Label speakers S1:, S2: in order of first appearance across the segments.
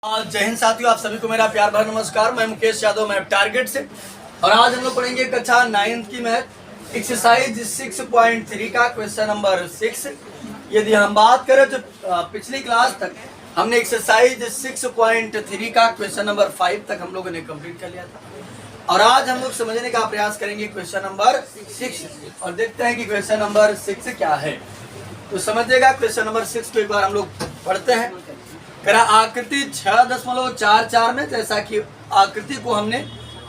S1: जय हिंद साथियों, आप सभी को मेरा प्यार भरा नमस्कार। मैं मुकेश यादव, मैं टारगेट से। और आज हम लोग पढ़ेंगे कक्षा 9th की मैथ एक्सरसाइज 6.3 का क्वेश्चन नंबर 6। यदि हम बात करें तो पिछली क्लास तक हमने एक्सरसाइज 6.3 का क्वेश्चन नंबर 5 तक हम लोगों ने कंप्लीट कर लिया था। और आज हम लोग समझने का प्रयास करेंगे क्वेश्चन नंबर 6 और देखते हैं कि क्वेश्चन नंबर 6 क्या है। तो समझिएगा, क्वेश्चन नंबर 6 को एक बार हम लोग पढ़ते हैं। करा आकृति 6.44 में, जैसा कि आकृति को हमने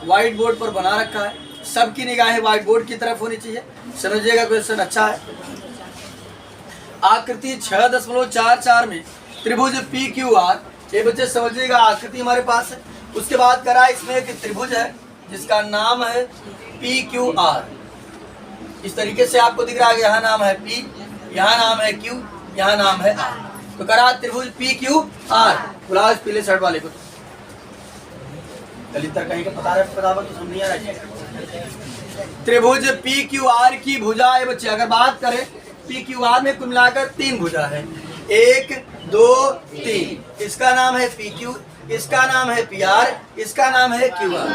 S1: व्हाइट बोर्ड पर बना रखा है, सबकी निगाहें व्हाइट बोर्ड की तरफ होनी चाहिए। समझिएगा, क्वेश्चन अच्छा है। आकृति 6.44 में त्रिभुज पी क्यू आर, ये बच्चे समझिएगा आकृति हमारे पास है। उसके बाद करा इसमें एक त्रिभुज है जिसका नाम है पी क्यू आर। इस तरीके से आपको दिख रहा है, यहाँ नाम है पी, यहाँ नाम है क्यू, यहाँ नाम है आर। तो करा त्रिभुज पी क्यू आर। बुलाओ इस पीले शर्ट वाले को। दलितर कहीं का पता तो समझ नहीं आ रहा है। त्रिभुज पी क्यू आर की भुजा है बच्चे। अगर बात करें पी क्यू आर में कुल मिलाकर 3 भुजा है, 1 2 3। इसका नाम है पी क्यू, इसका नाम है पी आर, इसका नाम है क्यू आर।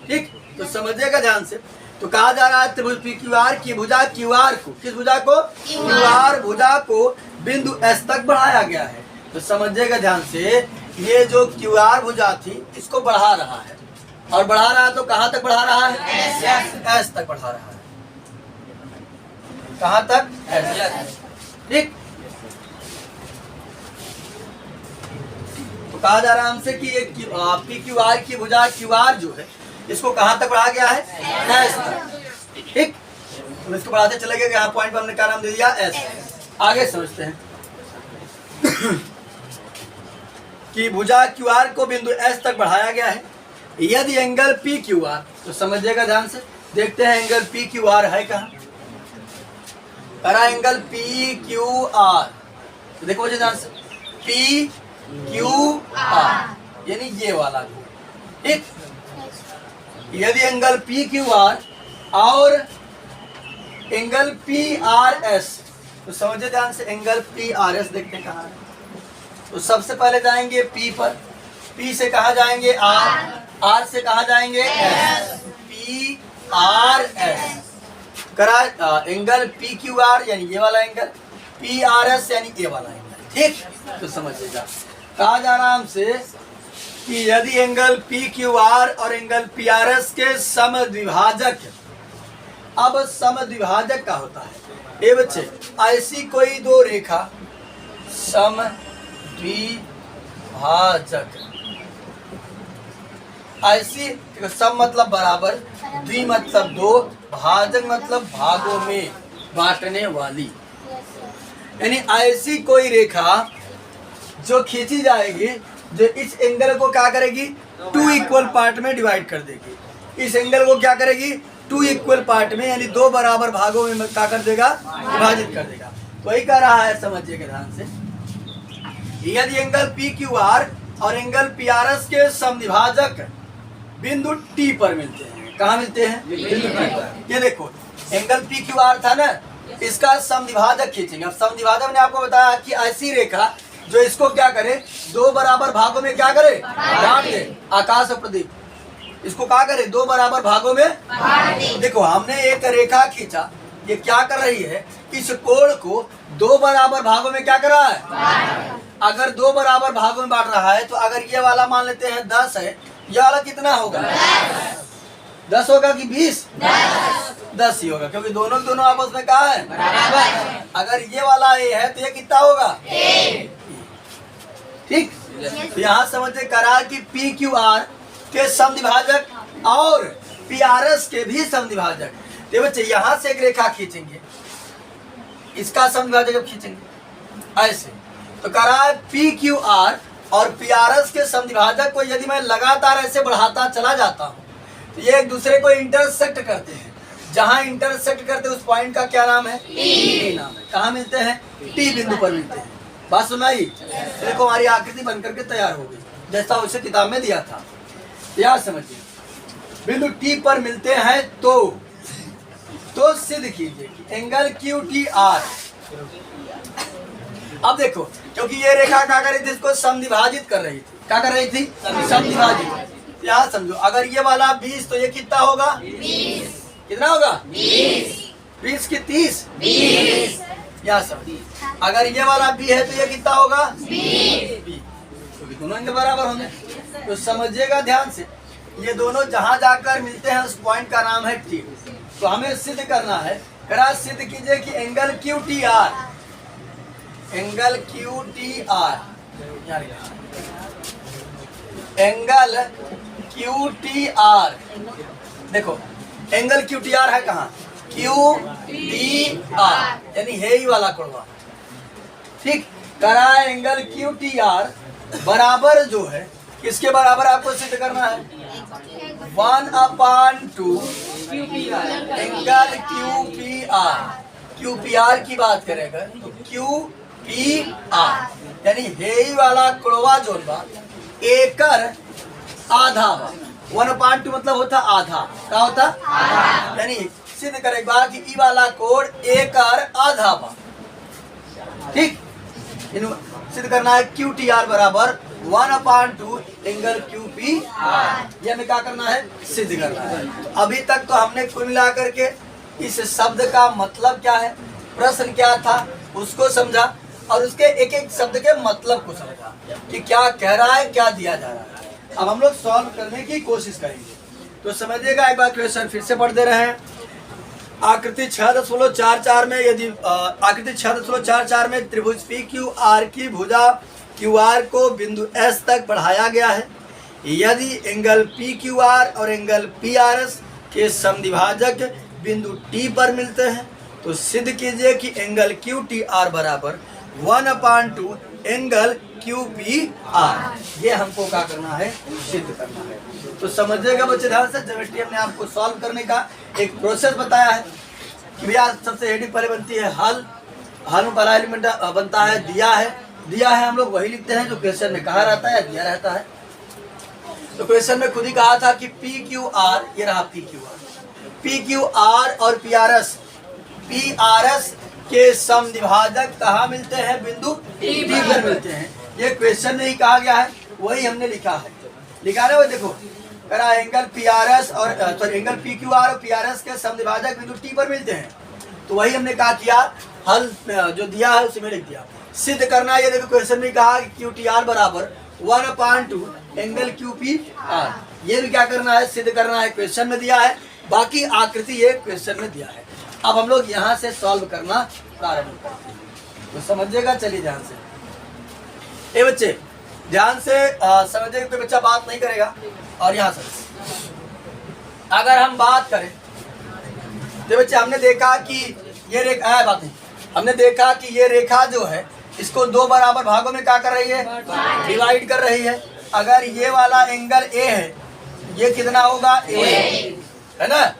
S1: ठीक, तो समझिएगा ध्यान से। तो कहा जा रहा है त्रिभुज पी क्यू आर की भुजा क्यू आर को, किस भुजा को? क्यू आर भुजा को बिंदु एस तक बढ़ाया गया है। तो समझिएगा ध्यान से, ये जो क्यू आर भुजा थी इसको बढ़ा रहा है, और बढ़ा रहा है तो कहाँ तक बढ़ा रहा है? एस तक बढ़ा रहा है। कहाँ तक? एस। ठीक, तो कहा जा रहा है हमसे कि ये पी क्यू आर की भुजा क्यू आर जो है इसको कहाँ तक बढ़ा गया है? एस तक। ठीक, तो इसको बढ़ाते चले गए। यहाँ पॉइंट पर हमने क्या नाम दे दिया? एस। आगे समझते हैं कि भुजा क्यू आर को बिंदु एस तक बढ़ाया गया है यदि एंगल पी क्यू आर। तो समझिएगा ध्यान से, देखते हैं एंगल पी क्यू आर है कहाँ। करा एंगल पी क्यू आर, तो देखो मुझे ध्यान से, पी क्यू आर यानी ये वाला। ठीक, यदि एंगल पी क्यू आर और एंगल पी आर एस, तो समझिए ध्यान से, एंगल पी आर एस देखते हैं कहाँ है। तो सबसे पहले जाएंगे पी पर, पी से कहाँ जाएंगे? आर, आर से कहाँ जाएंगे? एस। पी आर एस करा एंगल पी क्यू आर यानी ये वाला एंगल, पी आर एस यानी ये वाला एंगल। ठीक, तो समझिएगा कहा जा रहा हमसे कि यदि एंगल पी क्यू आर और एंगल पी आर एस के समद्विभाजक, अब समद्विभाजक का होता है ये बच्चे, ऐसी कोई दो रेखा समद्विभाजक, ऐसी सम मतलब बराबर, द्वि मतलब दो, भाजक मतलब भागों में बांटने वाली, यानी ऐसी कोई रेखा जो खींची जाएगी जो इस एंगल को क्या करेगी? 2 इक्वल पार्ट में डिवाइड कर देगी। इस एंगल को क्या करेगी? 2 इक्वल पार्ट में यानी 2 बराबर भागों में क्या कर देगा? विभाजित कर देगा। तो वही कह रहा है, समझिएगा ध्यान से। यदि एंगल पी क्यू आर और एंगल पी आर एस के समद्विभाजक बिंदु टी पर मिलते हैं। कहाँ मिलते हैं? बिंदु टी पर। ये देखो एंगल पी क्यू आर था ना, इसका समद्विभाजक खींचेंगे। अब समद्विभाजक मैंने आपको बताया कि ऐसी रेखा जो इसको क्या करे? 2 बराबर भागों में क्या करे? बांट दे। आकाश और प्रदीप, इसको क्या करे? 2 बराबर भागों में। देखो हमने एक रेखा खींचा, ये क्या कर रही है? इस कोण को 2 बराबर भागों में क्या कर रहा है? अगर 2 बराबर भागों में बांट रहा है तो अगर ये वाला मान लेते हैं 10 है, ये वाला कितना होगा? 10 होगा कि 20? 10 ही होगा, क्योंकि दोनों आपस में कहा है? अगर ये वाला ए है तो ये कितना होगा? ठीक, तो यहाँ समझते करा कि पी क्यू आर के समद्विभाजक और पी आर एस के भी समद्विभाजक। तो बच्चे यहाँ से एक रेखा खींचेंगे, इसका समद्विभाजक जब खींचेंगे ऐसे, तो करा पी क्यू आर और पी आर एस के समद्विभाजक को यदि मैं लगातार ऐसे बढ़ाता चला जाता हूँ तो ये एक दूसरे को इंटरसेक्ट करते हैं। जहाँ इंटरसेक्ट करते हैं उस पॉइंट का क्या नाम है? टी नाम है। कहाँ मिलते हैं? टी बिंदु पर मिलते हैं। बात सुनाई? देखो हमारी आकृति बनकर के तैयार हो गई जैसा उसे किताब में दिया था। याद समझिए, बिंदु टी पर मिलते हैं तो सिद्ध कीजिए कि एंगल क्यू टी आर। अब देखो, क्योंकि ये रेखा क्या कर रही थी? इसको समद्विभाजित कर रही थी। क्या कर रही थी? समविभाजित। यहाँ समझो, अगर ये वाला 20 तो ये कितना होगा? 20। कितना होगा? 20 की 30। यहाँ समझ, अगर ये वाला B है तो ये कितना होगा? 20। क्योंकि दोनों इनके बराबर होंगे। तो समझिएगा ध्यान से, ये दोनों जहां जाकर मिलते हैं उस पॉइंट का नाम है T। तो हमें सिद्ध करना है, करा सिद्ध कीजिए कि angle QTR, angle QTR, angle QTR, देखो एंगल QTR है कहाँ? QTR, यानी है ही वाला कोणवा। ठीक, करा एंगल QTR बराबर जो है किसके बराबर आपको सिद्ध करना है? 1/2 एंगल QPR। QPR की बात करेगा तो QPR यानी हे वाला कोणवा जोन बा एकर आधा बा। 1/2 मतलब होता आधा, क्या होता? यानी सिद्ध करेगा कि ई वाला कोण एकर आधा बा। ठीक, सिद्ध करना है QTR बराबर 1/2 एंगल QPR। ये हमें क्या करना है? सिद्ध करना है। तो अभी तक तो हमने कुल मिलाकर के इस शब्द का मतलब क्या है, प्रश्न क्या था उसको समझा, और उसके एक एक शब्द के मतलब को समझा कि क्या कह रहा है, क्या दिया जा रहा है। अब हम लोग सॉल्व करने की कोशिश करेंगे। तो समझिएगा, एक बार क्वेश्चन फिर से पढ़ दे रहे हैं। आकृति 6.44 में यदि आकृति 6.44 में त्रिभुज PQR की भुजा QR को बिंदु S तक बढ़ाया गया है। यदि एंगल PQR और एंगल PRS के समद्विभाजक बिंदु T पर मिलते हैं तो सिद्ध कीजिए कि एंगल QTR बराबर 1/2 एंगल QPR। ये हमको क्या करना है? सिद्ध करना है। तो समझिएगा बच्चे ध्यान से, ज्योमेट्री हमने आपको सॉल्व करने का एक प्रोसेस बताया है कि भैया सबसे हेडिंग पहले बनती है हल, हल में पहला एलिमेंट बनता है दिया है हम लोग वही लिखते हैं जो क्वेश्चन में कहा रहता है, दिया रहता है। तो क्वेश्चन में खुद ही कहा था कि PQR, ये रहा PQR और PRS के समद्विभाजक कहाँ मिलते हैं? बिंदु T पर मिलते हैं। ये क्वेश्चन में ही कहा गया है, वही हमने लिखा है। लिखा है वो, देखो करा एंगल PRS और एंगल PQR और PRS के समद्विभाजक बिंदु T पर मिलते हैं। तो वही हमने कहा किया, हल जो दिया है उसी में लिख दिया। सिद्ध करना है, ये देखो क्वेश्चन में कहा कि QTR बराबर 1/2 एंगल QPR। ये भी क्या करना है? सिद्ध करना है। क्वेश्चन में दिया है, बाकी आकृति ये क्वेश्चन में दिया है। अब हम लोग यहाँ से सॉल्व करना प्रारंभ करते हैं। तो समझिएगा, चलिए ध्यान से। ए बच्चे ध्यान से समझिएगा, कोई बच्चा बात नहीं करेगा। और यहाँ से अगर हम बात करें तो बच्चे हमने देखा कि ये रेखा बात नहीं, हमने देखा कि ये रेखा जो है इसको दो बराबर भागों में क्या कर रही है? डिवाइड कर रही है। अगर ये वाला एंगल A है, ये कितना होगा? A है ना।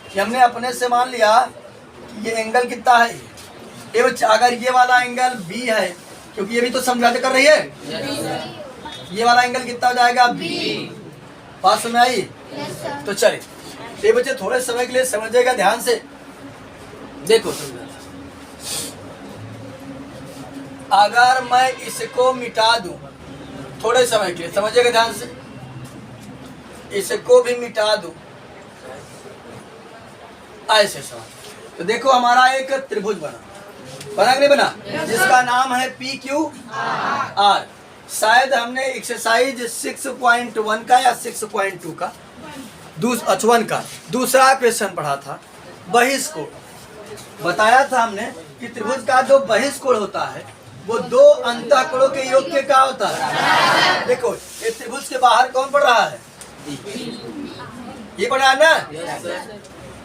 S1: कि हमने अपने से मान लिया कि ये एंगल कितना है? ये बच्चा अगर ये वाला एंगल B है, क्योंकि ये भी तो समझाते कर रही है, ये वाला एंगल कितना हो जाएगा? B। बात समझ आई? तो चलिए ये बच्चे थोड़े समय के लिए समझिएगा ध्यान से। देखो अगर मैं इसको मिटा दूं थोड़े समय के लिए, समझिएगा ध्यान से, इसको भी मिटा दूं ऐसे समझ, तो देखो हमारा एक त्रिभुज बना कि नहीं बना, जिसका नाम है PQR। शायद हमने एक्सरसाइज 6.1 का या 6.2 का का दूसरा क्वेश्चन पढ़ा था। बहिष्कोण बताया था हमने कि त्रिभुज का जो बहिष्कोण होता है वो दो अंतःकोणों के योग के क्या होता है। देखो ये त्रिभुज के बाहर कौन पढ़ रहा है? ये पढ़ा है ना।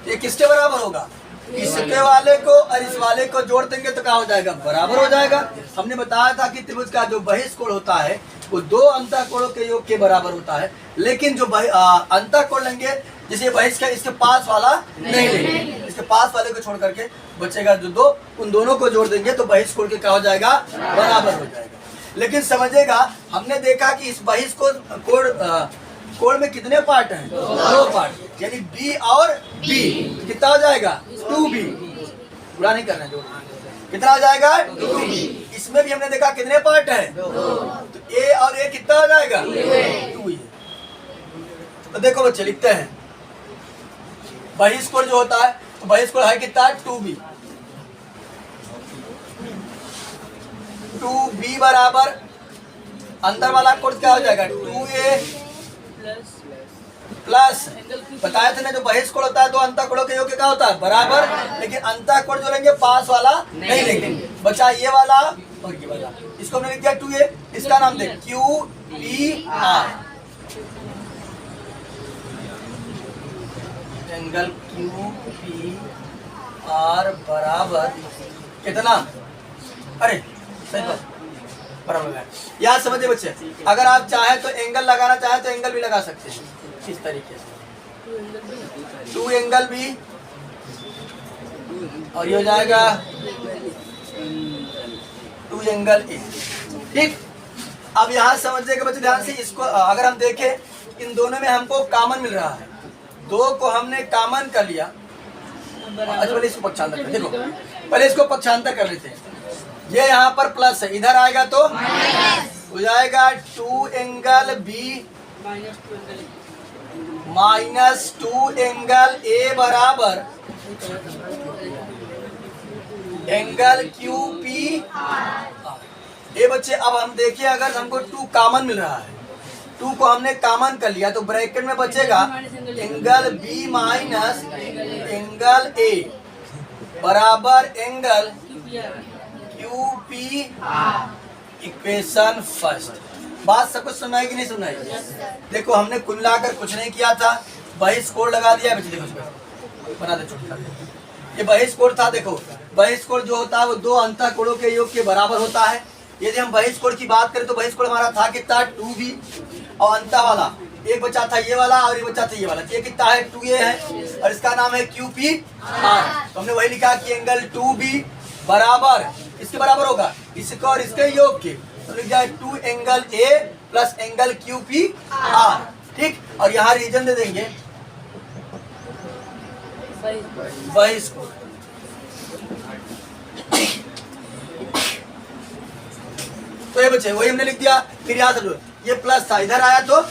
S1: ये किसके बराबर होगा? इसके वाले को और इस वाले को जोड़ देंगे तो क्या हो जाएगा? बराबर हो जाएगा। हमने बताया था कि त्रिभुज का जो बहिष्कोण होता है वो दो अंतःकोणों के योग के बराबर होता है, लेकिन जो अंतःकोण लेंगे जिसे बहिष् का इसके पास वाला नहीं लेंगे, इसके पास वाले को छोड़ करके बचेगा जो दो, उन दोनों को जोड़ देंगे तो बहिष्कोण के क्या हो जाएगा? बराबर हो जाएगा। लेकिन समझिएगा हमने देखा कि इस कोण में कितने पार्ट हैं? दो पार्ट, यानी B और B कितना हो जाएगा? 2B। पूरा नहीं करना, जोड़ कितना हो जाएगा? 2B। इसमें भी हमने देखा कितने पार्ट हैं, तो ए और ए कितना हो जाएगा, 2 ए। तो देखो बच्चे लिखते हैं बहिष्कोण जो होता है, तो बहिष्कोण है कितना, 2b। 2b बराबर अंदर वाला कोण क्या हो जाएगा, 2a प्लस बताया था ना, जो बहिष्कोण होता है दो अंतःकोणों के योग क्या होता है, बराबर। लेकिन अंतःकोण जो लेंगे पास वाला नहीं लेंगे, बचा ये वाला और ये वाला। इसको हमने लिख दिया 2a, इसका नाम दे QPR, एंगल QPR बराबर कितना, अरे सही बात बराबर है। याद समझे बच्चे, अगर आप चाहे तो एंगल लगाना चाहे तो एंगल भी लगा सकते हैं इस तरीके से, 2 एंगल भी, और ये हो जाएगा 2 एंगल ए। ठीक, अब यहाँ समझिएगा बच्चे ध्यान से, इसको अगर हम देखें इन दोनों में हमको कॉमन मिल रहा है, 2 को हमने कॉमन कर लिया। अच्छा पहले इसको पक्षांतर कर, देखो पहले इसको पक्षांतर कर लेते हैं। ये यहाँ पर प्लस है, इधर आएगा तो हो जाएगा 2 angle B minus 2 angle A बराबर एंगल QP। ये बच्चे अब हम देखिए, अगर हमको 2 कॉमन मिल रहा है, 2 को हमने कॉमन कर लिया तो ब्रैकेट में बचेगा angle B minus angle A बराबर एंगल QP। Equation first. बात सब कुछ सुनाई कि नहीं सुनाई? देखो हमने कुल मिलाकर कुछ नहीं किया था, बहिष्कोण लगा दिया। बच्चे देखो बना दे छोटा, ये बहिष्कोण था। देखो बहिष्कोण जो होता है वो दो अंतःकोणों के योग के बराबर होता है। यदि हम बहिष्कोण की बात करें तो बहिष्कोण हमारा था कितना, 2b, और अंतः वाला एक बचा था ये वाला और एक बचा था ये वाला, ये कितना है 2a है, और इसका नाम है QP। तो हमने वही लिखा कि एंगल 2b बराबर इसके बराबर होगा इसका और इसके योग के, तो लिख जाए 2 angle A plus angle QPR। ठीक, और यहाँ रीजन दे देंगे बहिष्कोण। तो ये बच्चे वही हमने लिख दिया। फिर याद रखो ये प्लस था, इधर आया तो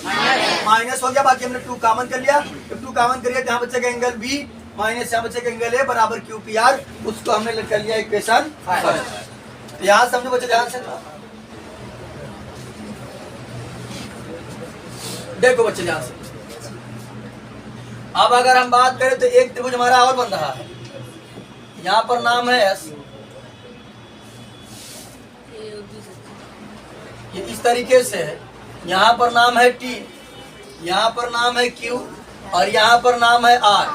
S1: माइनस हो गया, बाकी हमने 2 कॉमन कर लिया। जब 2 कॉमन करिए यहाँ बचेगा एंगल B माइनस यहाँ बचेगा एंगल A बराबर QPR, उसको हमने कर लिया इक्वेशन। यहाँ समझो बच्चे ध्यान से, देखो बच्चे ध्यान से। अब अगर हम बात करें तो एक त्रिभुज हमारा और बन रहा है, यहाँ पर नाम है S, ये इस तरीके से है, यहाँ पर नाम है T, यहाँ पर नाम है Q और यहाँ पर नाम है R।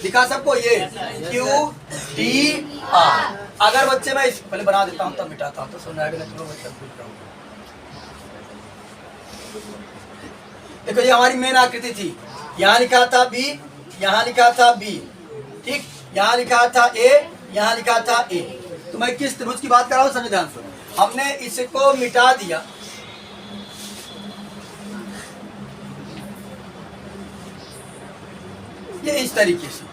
S1: दिखा सबको ये QTR। अगर बच्चे मैं पहले बना देता हूँ तब मिटाता हूँ तो सुन आएगा, नहीं तो बच्चा भूल जाऊंगा। देखो ये हमारी मेन आकृति थी, यहाँ लिखा था B, यहाँ लिखा था B, ठीक, यहाँ लिखा था A, यहाँ लिखा था A। तो मैं किस त्रिभुज की बात कर रहा हूँ, समझ ध्यान से। हमने इसको मिटा दिया, ये इस तरीके से।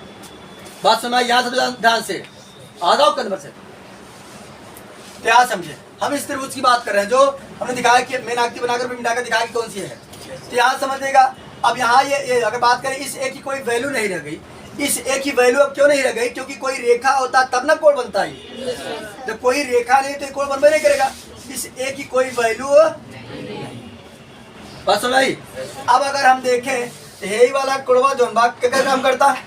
S1: बात सुना, याद ध्यान से, आ जाओ कंधर से। क्या समझे, हम इस त्रिभुज की बात कर रहे हैं जो हमने दिखाया कि मेन आकृति बनाकर मिटाकर दिखाया कि कौन सी है। तो यहाँ समझिएगा। अब यहाँ ये अगर बात करें, इस ए की कोई वैल्यू नहीं रह गई। इस ए की वैल्यू अब क्यों नहीं रह गई, क्योंकि कोई रेखा होता तब ना कोण बनता है। जब कोई रेखा नहीं तो कोण बनबे नहीं करेगा। इस ए की कोई वैल्यू नहीं। बस भाई, अब अगर हम देखें यही वाला कोणवा जो क्या काम करता है,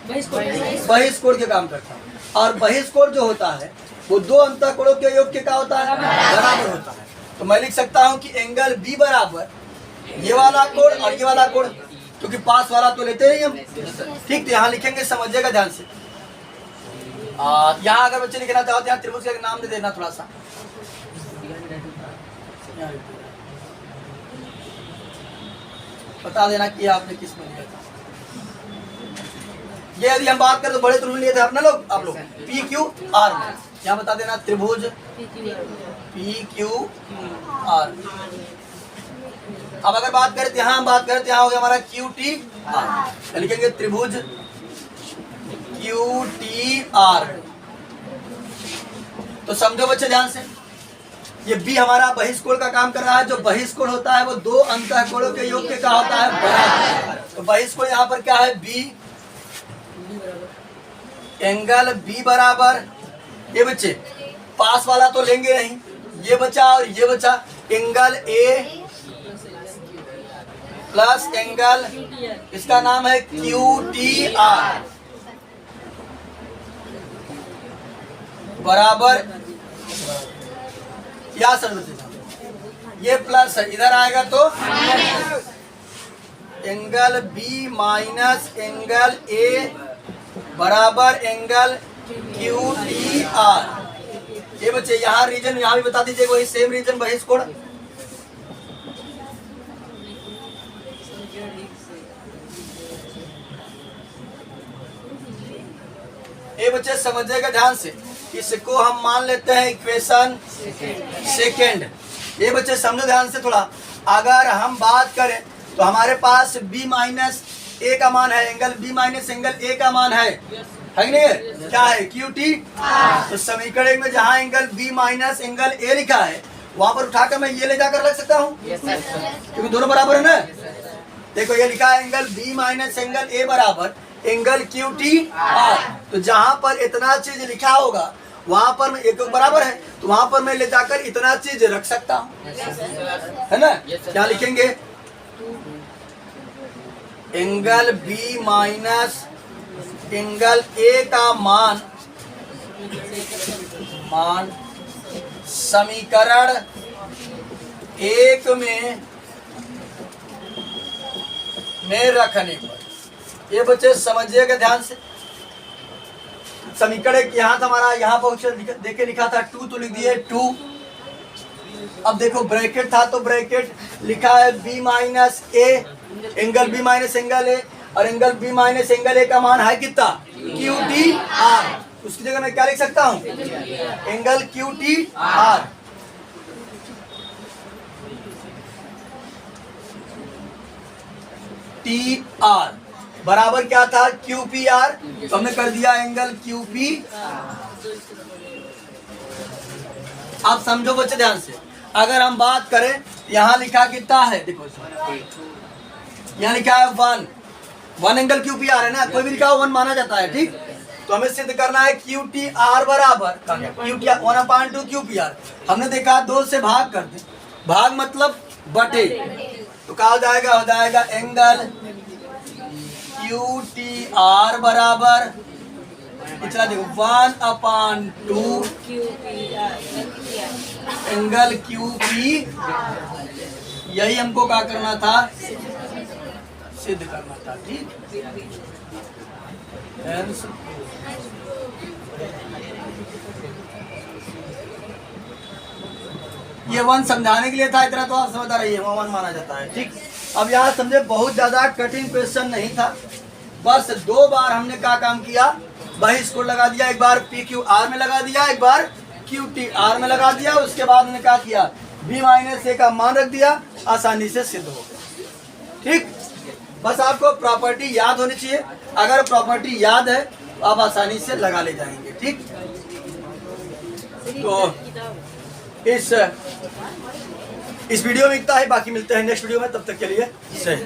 S1: बहिष्कोण के काम करता है। और बहिष्कोण जो होता है वो दो अंतःकोणों के योग के क्या होता है, बराबर होता है। तो मैं लिख सकता हूँ कि एंगल B बराबर ये वाला कोण और ये वाला कोण, क्योंकि पास वाला तो लेते नहीं हम। ठीक, तो यहाँ लिखेंगे, समझिएगा ध्यान से। यहाँ अगर बच्चे लिखना चाहो तो यहाँ त्रिभुज का नाम दे देना थोड़ा सा, बता देना कि आपने किस में लिया था। ये यदि हम बात करें तो बड़े त्रिभुज लिए थे अपने लोग, आप लोग PQR, यहाँ बता देना त्रिभुज PQR। अब अगर बात करें, यहाँ हम बात करें तो यहाँ हो गया हमारा QTR, लिखेंगे त्रिभुज QTR। तो समझो बच्चे ध्यान से, ये बी हमारा बहिष्कोण का काम कर रहा है। जो बहिष्कोण होता है वो दो अंतःकोणों के योग के क्या होता है, बराबर। तो बहिष्कोण यहाँ पर क्या है, बी, एंगल बी बराबर, ये बच्चे पास वाला तो लेंगे नहीं, ये बचा और ये बचा, एंगल ए प्लस एंगल, इसका नाम है क्यू टी आर बराबर, क्या समझ, ये प्लस है, इधर आएगा तो angle B minus angle A बराबर एंगल क्यू टी आर। ये बच्चे यहाँ रीजन यहाँ भी बता दीजिए, वही सेम रीजन बहिष्कोण। ये बच्चे समझिएगा ध्यान से, इसको हम मान लेते हैं इक्वेशन सेकेंड। ये बच्चे समझो ध्यान से थोड़ा। अगर हम बात करें तो हमारे पास b माइनस ए का मान है, angle b minus angle A का मान है कि नहीं, क्या है, क्यू टी। तो समीकरण में जहाँ एंगल b माइनस एंगल ए लिखा है वहां पर उठाकर मैं ये ले जाकर रख सकता हूँ, क्योंकि दोनों बराबर है ना। देखो ये लिखा है angle b minus angle A बराबर एंगल क्यू टी आर। तो जहां पर इतना चीज लिखा होगा वहां पर मैं एक बराबर है, तो वहां पर मैं ले जाकर इतना चीज रख सकता हूँ, है ना। क्या लिखेंगे, angle B minus angle A का मान समीकरण एक में रखने पर, ये बच्चे समझिएगा ध्यान से। समीकरण एक यहाँ था हमारा, यहाँ पर देखे लिखा था 2, तो लिख दिए 2। अब देखो ब्रैकेट था तो ब्रैकेट लिखा है b minus A, angle b minus angle A, और angle b minus angle A का मान है कितना, क्यू टी आर। उसकी जगह मैं क्या लिख सकता हूँ, angle Q T R. T R बराबर क्या था, क्यू पी आर। तो हमने कर दिया एंगल क्यू पी। आप समझो बच्चे ध्यान से, अगर हम बात करें यहाँ लिखा कितना है, देखो यहाँ लिखा है 1 एंगल क्यू पी आर है ना, कोई भी लिखा हो 1 माना जाता है, ठीक। तो हमें सिद्ध करना है क्यू टी आर बराबर Q T 1/2 Q P R. हमने देखा 2 से भाग कर दे, भाग मतलब बटे, तो कहा जाएगा, हो जाएगा एंगल क्यू टी आर बराबर, पिछला देखो 1/2 एंगल क्यू पी। यही हमको क्या करना था, सिद्ध करना था, ठीक। ये 1 समझाने के लिए था, इतना तो आप समझ रही है, 1 माना जाता है, ठीक। अब यहाँ समझे, बहुत ज्यादा कठिन क्वेश्चन नहीं था, बस 2 बार हमने क्या काम किया, बहिष्कोण लगा दिया, एक बार पी क्यू आर में लगा दिया, एक बार क्यू टी आर में लगा दिया। उसके बाद हमने क्या किया, b माइनस ए का मान रख दिया, आसानी से सिद्ध हो गया, ठीक। बस आपको प्रॉपर्टी याद होनी चाहिए, अगर प्रॉपर्टी याद है तो आप आसानी से लगा ले जाएंगे, ठीक। तो इस वीडियो में इतना ही, बाकी मिलते हैं नेक्स्ट वीडियो में, तब तक के लिए सही।